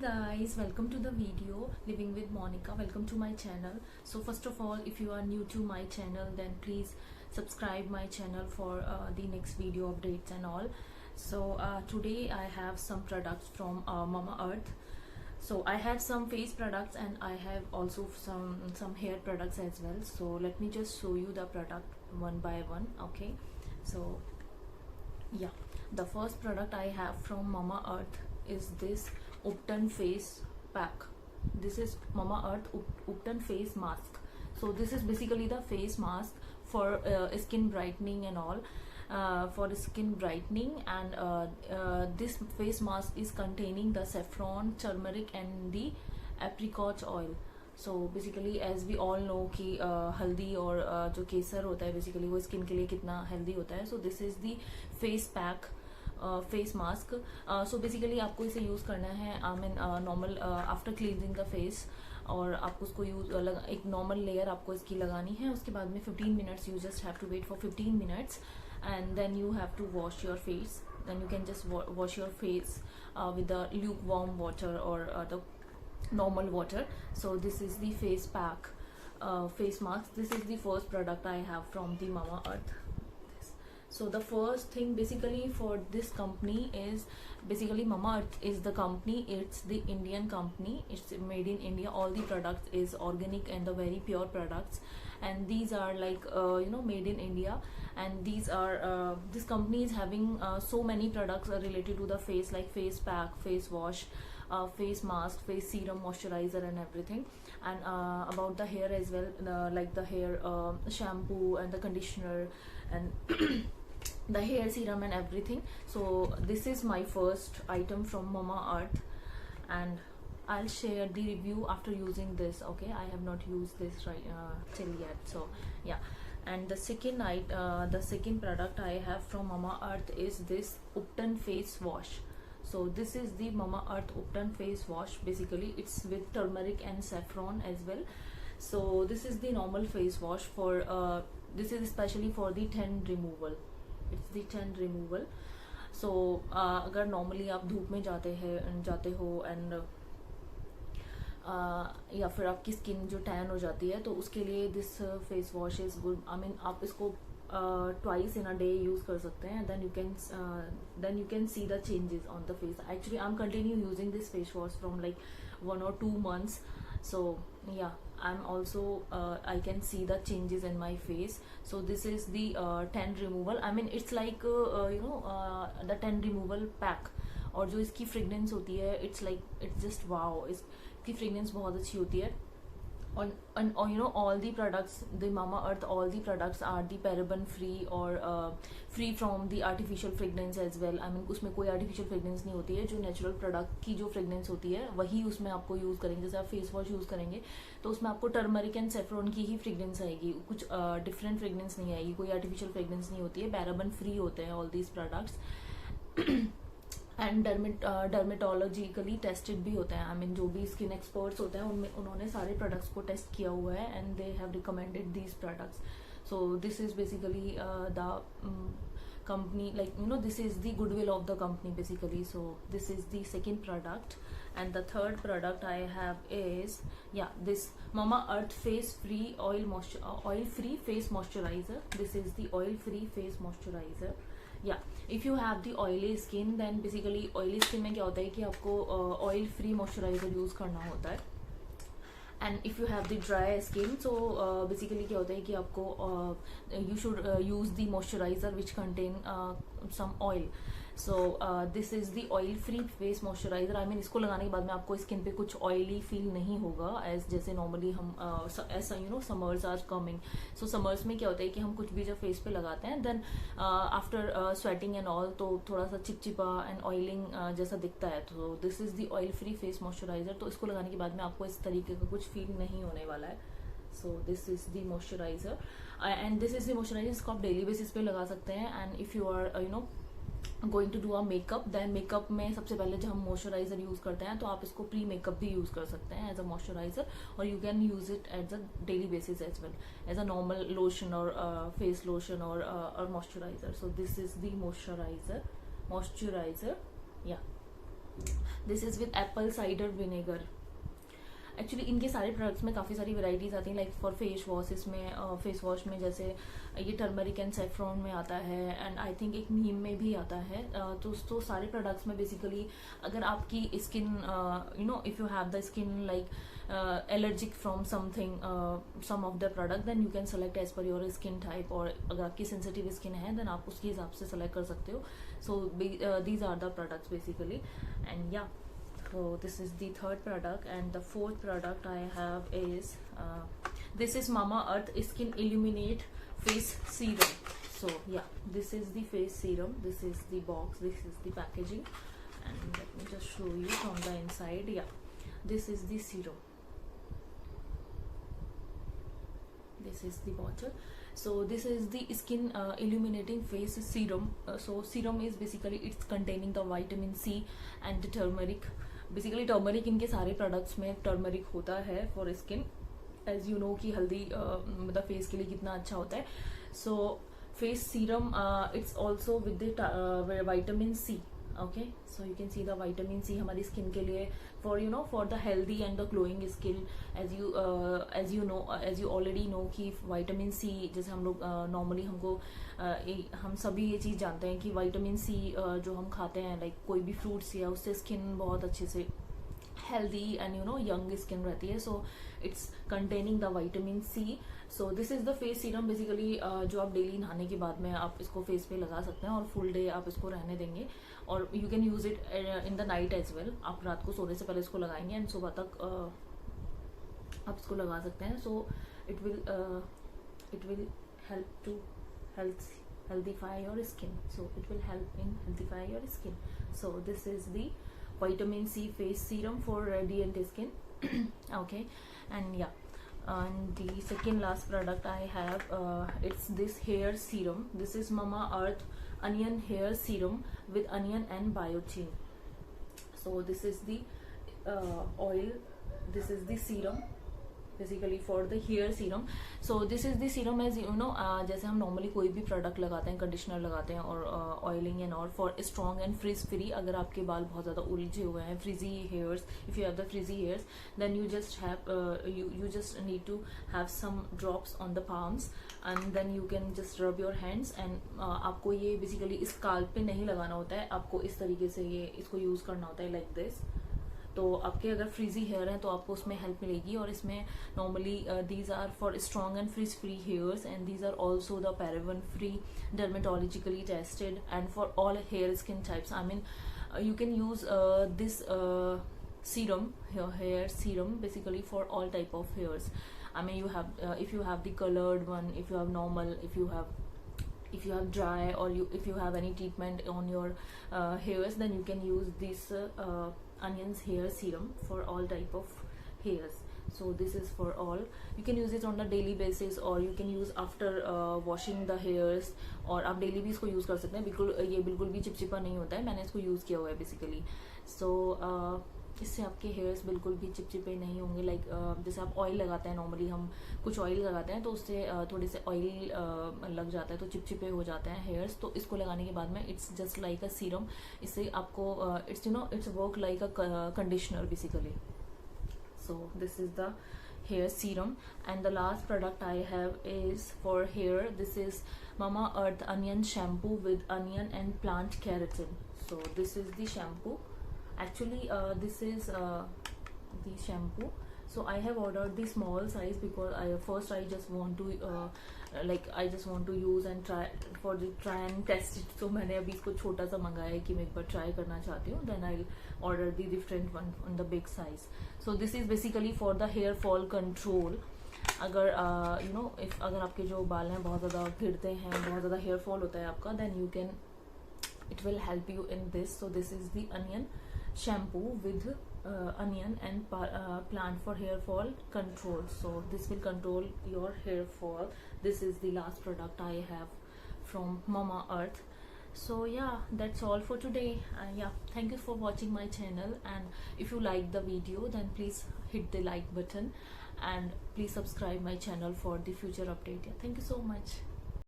guys, welcome to the video Living with Monica. Welcome to my channel. So first of all, if you are new to my channel, then please subscribe my channel for the next video updates and all. So today I have some products from Mama Earth. So I have some face products and I have also some hair products as well. So let me just show you the product one by one. Okay, so yeah, the first product I have from Mama Earth is this Upton face pack. This is Mama Earth Upton face mask. So this is basically the face mask for skin brightening and all, for skin brightening, and this face mask is containing the saffron, turmeric and the apricot oil. So basically as we all know कि हल्दी और जो केसर होता है basically वो skin के लिए कितना healthy होता है. So this is the face pack, face mask. So basically आपको इसे यूज़ करना है I mean normal after cleansing the face, और आपको उसको यूज एक नॉर्मल लेयर आपको इसकी लगानी है. उसके बाद में 15 minutes you just have to wait for 15 minutes and then you have to wash your face. Then you can just wash your face with the lukewarm water or the normal water. So this is the face pack, face mask. This is the first product I have from the Mama Earth. So the first thing basically for this company is basically Mama Earth is the company. It's the Indian company. It's made in India. All the products is organic and the very pure products, and these are like made in India. And these are this company is having so many products related to the face, like face pack, face wash, face mask, face serum, moisturizer and everything. And about the hair as well, like the hair shampoo and the conditioner and the hair serum and everything. So this is my first item from Mama Earth, and I'll share the review after using this. Okay, I have not used this right till yet. So yeah, and the second product I have from Mama Earth is this Upton face wash. So this is the Mama Earth Upton face wash. Basically it's with turmeric and saffron as well. So this is the normal face wash for this is especially for the tan removal. It's the tan removal. So अगर normally आप धूप में जाते हो and या फिर आपकी skin जो टैन हो जाती है, तो उसके लिए this face wash is good. I mean आप इसको twice in a day use कर सकते हैं. then you can see the changes on the face. Actually I'm continue using this face wash from like 1 or 2 months. So yeah, I'm also I can see the changes in my face. So this is the tan removal. I mean it's like the tan removal pack. और जो इसकी fragrance होती है, it's like it's just wow. इसकी fragrance बहुत अच्छी होती है. On all the products, the Mama Earth, all the products are the paraben free or free from the artificial fragrance as well. I mean उसमें कोई artificial fragrance नहीं होती है. जो natural product की जो fragrance होती है वही उसमें आपको यूज़ करेंगे. जैसे आप फेस वॉश यूज़ करेंगे तो उसमें आपको टर्मरिक एंड सेफ्रॉन की ही fragrance आएगी, कुछ different fragrance नहीं आएगी, कोई artificial fragrance नहीं होती है. paraben free होते हैं all these products. And dermatologically tested भी होते हैं. आई मीन जो भी स्किन एक्सपर्ट्स होते हैं उन्होंने सारे प्रोडक्ट्स को टेस्ट किया हुआ है and they have recommended these products. So this is basically the company, like this is the goodwill of the company basically. So this is the second product. And the third product I have is this Mama Earth face free oil free face moisturizer. This is the oil free face moisturizer. If you have the oily skin, then basically oily skin में क्या होता है कि आपको oil free moisturizer use करना होता है. And if you have the dry skin, so basically क्या होता है कि आपको you should use the moisturizer which contain some oil. So this is the oil free face moisturizer. I mean इसको लगाने के बाद में आपको स्किन पे कुछ ऑयली फील नहीं होगा एज जैसे नॉर्मली हम ऐसा summers are coming. So summers में क्या होता है कि हम कुछ भी जब फेस पे लगाते हैं then after sweating and all तो थोड़ा सा चिपचिपा एंड ऑयलिंग जैसा दिखता है. तो this is the oil free face moisturiser. तो इसको लगाने के बाद में आपको इस तरीके का कुछ फील नहीं होने वाला है. So this is the moisturiser and this is the moisturiser. इसको आप डेली बेसिस पे लगा सकते हैं. And if you are going to do a makeup, then makeup में सबसे पहले जब हम मॉइस्चराइजर यूज करते हैं तो आप इसको प्री मेकअप भी यूज कर सकते हैं एज अ मॉइस्चराइजर, और you can use it as a daily basis as well as a normal lotion और फेस लोशन और moisturizer. So this is the moisturizer. Yeah this is with apple cider vinegar. Actually इनके सारे products में काफ़ी सारी varieties आती हैं, like for face wash, इसमें फेस वॉश में जैसे ये टर्मरिक एंड सेफ्रॉन में आता है, एंड आई थिंक एक नीम में भी आता है। तो सारे प्रोडक्ट्स में बेसिकली अगर आपकी skin you know if you have the skin like allergic from something some of the product, then you can select as per your skin type, और अगर आपकी सेंसिटिव स्किन है देन आप उसके हिसाब से सेलेक्ट कर सकते हो। So these are the products basically, and yeah so this is the third product, and the fourth product I have is this is Mama Earth Skin Illuminate Face Serum. So yeah, this is the face serum, this is the box, this is the packaging, and let me just show you from the inside. Yeah, this is the serum, this is the bottle. So this is the skin illuminating face serum. So serum is basically it's containing the vitamin C and the turmeric. Basically turmeric इनके सारे products में turmeric होता है for skin, as you know कि हल्दी मतलब face के लिए कितना अच्छा होता है। So face serum it's also with the vitamin C. Okay, so you can see the vitamin C हमारी स्किन के लिए for you know for the healthy and the glowing skin, as you already know कि vitamin C जैसे हम लोग normally हमको हम सभी ये चीज़ जानते हैं कि विटामिन सी जो हम खाते हैं लाइक कोई भी फ्रूट्स या उससे स्किन बहुत अच्छे से healthy and you know young skin रहती है। So it's containing the vitamin C. So this is the face serum basically जो आप डेली नहाने के बाद में आप इसको फेस पे लगा सकते हैं और फुल डे आप इसको रहने देंगे, और you can use it in the night as well. आप रात को सोने से पहले इसको लगाएंगे एंड सुबह तक आप इसको लगा सकते हैं। So it will help to healthify your skin. So it will help in healthify your skin. So this is the vitamin C face serum for radiant skin. Okay, and yeah, and the second last product I have it's this hair serum. This is Mama Earth onion hair serum with onion and biotin. So this is the oil, this is the serum basically for the hair serum. So this is the serum as you know जैसे हम normally कोई भी product लगाते हैं, conditioner लगाते हैं और oiling and all for strong and frizz free. अगर आपके बाल बहुत ज़्यादा उलझे हुए हैं, frizzy hairs, if you have the frizzy hairs then you just need to have some drops on the palms and then you can just rub your hands. And आपको ये बेसिकली स्काल्प पे नहीं लगाना होता है, आपको इस तरीके से ये इसको यूज़ करना होता है लाइक दिस। तो आपके अगर फ्रीजी हेयर हैं तो आपको उसमें हेल्प मिलेगी, और इसमें normally these are for strong and frizz free hairs and these are also the paraben free, dermatologically tested and for all hair skin types. I mean you can use this serum, hair serum basically for all type of hairs. I mean you have if you have the colored one, if you have normal, if you have dry, or if you have any treatment on your hairs, then you can use this onions hair serum for all type of hairs. So this is for all, you can use it on a daily basis or you can use after washing the hairs, और आप daily भी इसको use कर सकते हैं। ये बिल्कुल भी चिपचिपा नहीं होता है, मैंने इसको यूज़ किया हुआ है बेसिकली। सो इससे आपके हेयर्स बिल्कुल भी चिपचिपे नहीं होंगे। लाइक जैसे आप ऑयल लगाते हैं, नॉर्मली हम कुछ ऑयल लगाते हैं तो उससे थोड़े से ऑयल लग जाता है तो चिपचिपे हो जाते हैं हेयर्स। तो इसको लगाने के बाद में it's just like a serum, इससे आपको it's you know it's work like a conditioner basically. So this is the hair serum, and the last product I have is for hair. This is Mama Earth onion shampoo with onion and plant keratin. So this is the shampoo. Actually this is the shampoo. So I have ordered the small size because I just want to use and try and test it. So मैंने अभी इसको छोटा सा मंगाया है कि मैं एक बार ट्राई करना चाहती हूँ। Then I'll order the different one on the big size. So this is basically for the hair fall control. अगर you know अगर आपके जो बाल हैं बहुत ज़्यादा गिरते हैं, बहुत ज़्यादा hair fall होता है आपका, then it will help you in this. So this is the onion shampoo with onion and plant for hair fall control. So this will control your hair fall. This is the last product I have from Mama Earth. So yeah, that's all for today. Yeah, thank you for watching my channel, and if you like the video then please hit the like button and please subscribe my channel for the future update. Yeah, thank you so much.